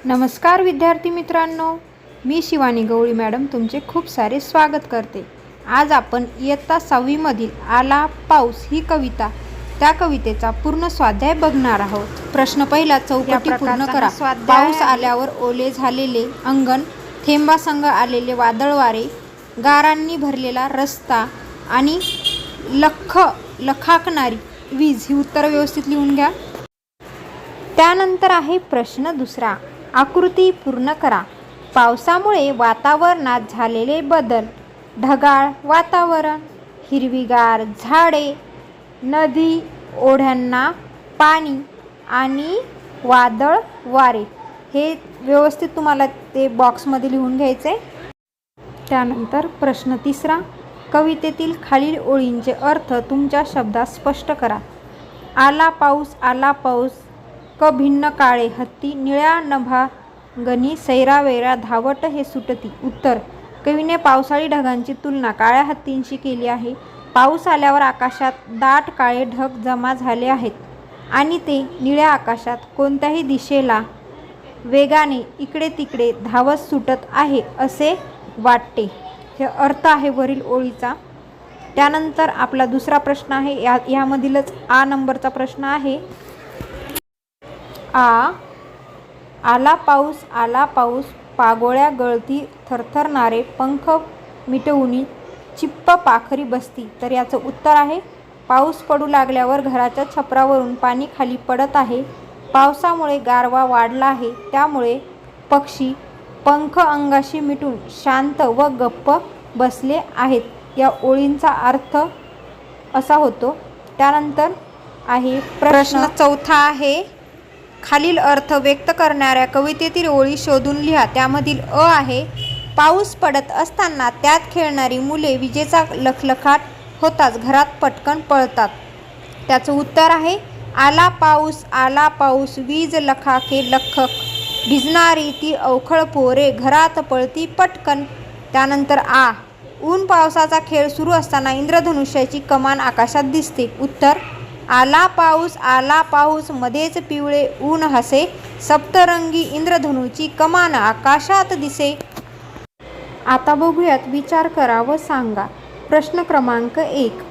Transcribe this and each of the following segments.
नमस्कार विद्यार्थी मित्रांनो, मी शिवानी गवळी मॅडम तुमचे खूप सारे स्वागत करते। आज आपण इयत्ता 6वी मधील आला पाऊस ही कविता, त्या कवितेचा पूर्ण स्वाध्याय बघणार आहोत। प्रश्न पहिला, चौकटी पूर्ण करा। पाऊस आल्यावर ओले झालेले अंगण, थेंबासंग आलेले वादळ वारे, गारांनी भरलेला रस्ता आणि लखाकणारी वीज ही उत्तर व्यवस्थित लिहून घ्या। त्यानंतर आहे प्रश्न दुसरा, आकृती पूर्ण करा। पावसामुळे वातावरणात झालेले बदल, ढगाळ वातावरण, हिरवीगार झाडे, नदी ओढ्यांना पाणी आणि वादळ वारे हे व्यवस्थित तुम्हाला ते बॉक्समध्ये लिहून घ्यायचे। त्यानंतर प्रश्न तिसरा, कवितेतील खालील ओळींचे अर्थ तुमच्या शब्दात स्पष्ट करा। आला पाऊस क भिन्न काळे हत्ती, निळ्या नभांगणी सैरावैरा धावट हे सुटती। उत्तर, कवीने पावसाळी ढगांची तुलना काळ्या हत्तींशी केली आहे। पाऊस आल्यावर आकाशात दाट काळे ढग जमा झाले आहेत आणि ते निळ्या आकाशात कोणत्याही दिशेला वेगाने इकडे तिकडे धावत सुटत आहे असे वाटते। हे अर्थ आहे वरील ओळीचा। त्यानंतर आपला दुसरा प्रश्न आहे, यामधीलच आ नंबरचा प्रश्न आहे। आला पाऊस पागोळ्या गळती थरथरणारे पंख मिटवून चिप्प पाखरी बसती। तर याचं उत्तर आहे, पाऊस पडू लागल्यावर घराच्या छपरावरून पाणी खाली पडत आहे। पावसामुळे गारवा वाढला आहे, त्यामुळे पक्षी पंख अंगाशी मिटून शांत व गप्प बसले आहेत। या ओळींचा अर्थ असा होतो। त्यानंतर आहे प्रश्न चौथा आहे, खालील अर्थ व्यक्त करणाऱ्या कवितेतील ओळी शोधून लिहा। त्यामधील अ आहे, पाऊस पडत असताना त्यात खेळणारी मुले विजेचा लखलखाट होताच घरात पटकन पळतात। त्याचं उत्तर आहे, आला पाऊस वीज लखाके लखक, भिजणारी ती अवखळ पोरे घरात पळती पटकन। त्यानंतर आ, ऊन पावसाचा खेळ सुरू असताना इंद्रधनुष्याची कमान आकाशात दिसते। उत्तर, आला पाऊस मध्येच पिवळे ऊन हसे, सप्तरंगी इंद्रधनुची कमान आकाशात दिसे। आता बघूयात, विचार करा व सांगा। प्रश्न क्रमांक 1,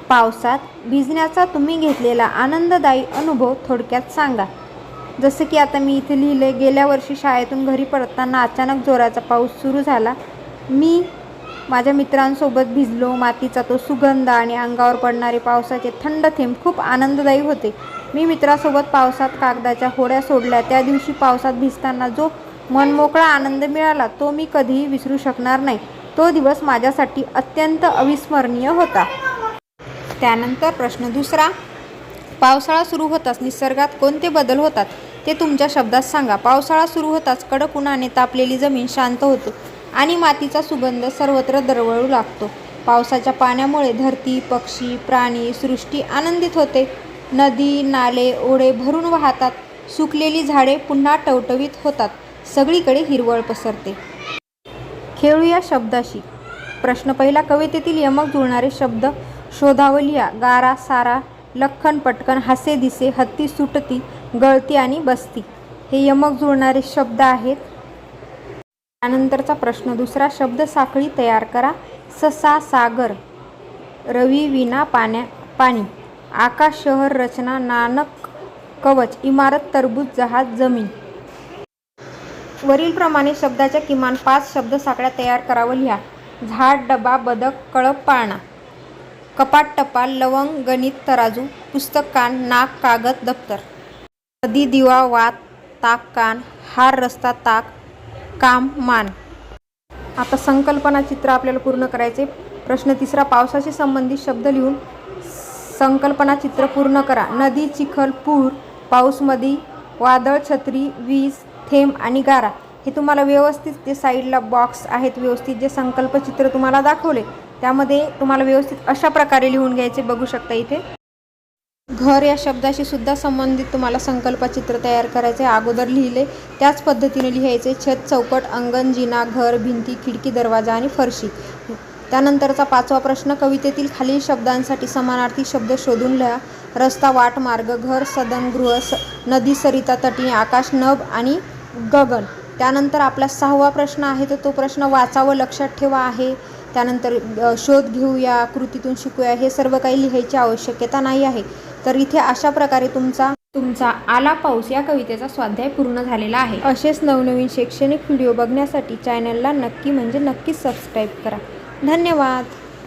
पावसात भिजण्याचा तुम्ही घेतलेला आनंददायी अनुभव थोडक्यात सांगा। जसं की आता मी इथे लिहिले, गेल्या वर्षी शाळेतून घरी परतताना अचानक जोराचा पाऊस सुरू झाला। मी माझ्या मित्रांसोबत भिजलो। मातीचा तो सुगंध आणि अंगावर पडणारे पावसाचे थंड थेंब खूप आनंददायी होते। मी मित्रासोबत पावसात कागदाच्या होड्या सोडल्या। त्या दिवशी पावसात भिजताना जो मनमोकळा आनंद मिळाला तो मी कधीही विसरू शकणार नाही। तो दिवस माझ्यासाठी अत्यंत अविस्मरणीय होता। त्यानंतर प्रश्न दुसरा, पावसाळा सुरू होताच निसर्गात कोणते बदल होतात ते तुमच्या शब्दात सांगा। पावसाळा सुरू होताच कडक उन्हाने तापलेली जमीन शांत होते आणि मातीचा सुगंध सर्वत्र दरवळू लागतो। पावसाच्या पाण्यामुळे धरती, पक्षी, प्राणी, सृष्टी आनंदित होते। नदी, नाले, ओढे भरून वाहतात। सुकलेली झाडे पुन्हा टवटवीत होतात। सगळीकडे हिरवळ पसरते। खेळूया शब्दाशी। प्रश्न पहिला, कवितेतील यमक जुळणारे शब्द शोधावे लिहा। गारा, सारा, लख्खन, पटकन, हसे, दिसे, हत्ती, सुटती, गळती आणि बसती हे यमक जुळणारे शब्द आहेत। त्यानंतरचा प्रश्न दुसरा, शब्द साखळी तयार करा। ससा, सागर, रवी, विना, पाणी, आकाश, शहर, रचना, नानक, कवच, इमारत, टरबूज, जहाज, जमीन। वरील प्रमाणे शब्दाच्या किमान 5 शब्द साखळ्या तयार करावं लिहा। झाड, डबा, बदक, कळप, पाळणा, कपाट, टपाल, लवंग, गणित, तराजू, पुस्तक, कान, नाक, कागद, दप्तर, नदी, दिवा, वात, ताक, कान, हार, रस्ता, ताक, काम, मान। आता संकल्पना चित्र आपल्याला पूर्ण करायचे। प्रश्न तिसरा, पावसाशी संबंधित शब्द लिहून संकल्पना चित्र पूर्ण करा। नदी, चिखल, पूर, पाऊसमध्ये, वादळ, छत्री, वीज, थेंब आणि गारा हे तुम्हाला व्यवस्थित ते साईडला बॉक्स आहेत व्यवस्थित जे संकल्प चित्र तुम्हाला दाखवले त्यामध्ये तुम्हाला व्यवस्थित अशा प्रकारे लिहून घ्यायचे। बघू शकता इथे घर या शब्दाशी सुद्धा संबंधित तुम्हाला संकल्पचित्र तयार करायचे। अगोदर लिहिले त्याच पद्धतीने लिहायचे। छत, चौकट, अंगण, जिना, घर, भिंती, खिडकी, दरवाजा आणि फरशी। त्यानंतरचा 5वा प्रश्न, कवितेतील खालील शब्दांसाठी समानार्थी शब्द शोधून लिहा। रस्ता, वाट, मार्ग, घर, सदन, गृह, नदी, सरिता, तटी, आकाश, नभ आणि गगन. त्यानंतर आपला 6वा प्रश्न आहे तर तो प्रश्न वाचावं, लक्षात ठेवा आहे. त्यानंतर शोध घेऊया, कृतीतून शिकूया, हे सर्व काही लिहायची आवश्यकता नाही आहे. तर इथे अशा प्रकारे तुमचा आला पाऊस या कवितेचा स्वाध्याय पूर्ण झालेला आहे. असेच नवनवीन शैक्षणिक व्हिडिओ बघण्यासाठी चॅनलला नक्की सबस्क्राईब करा. धन्यवाद.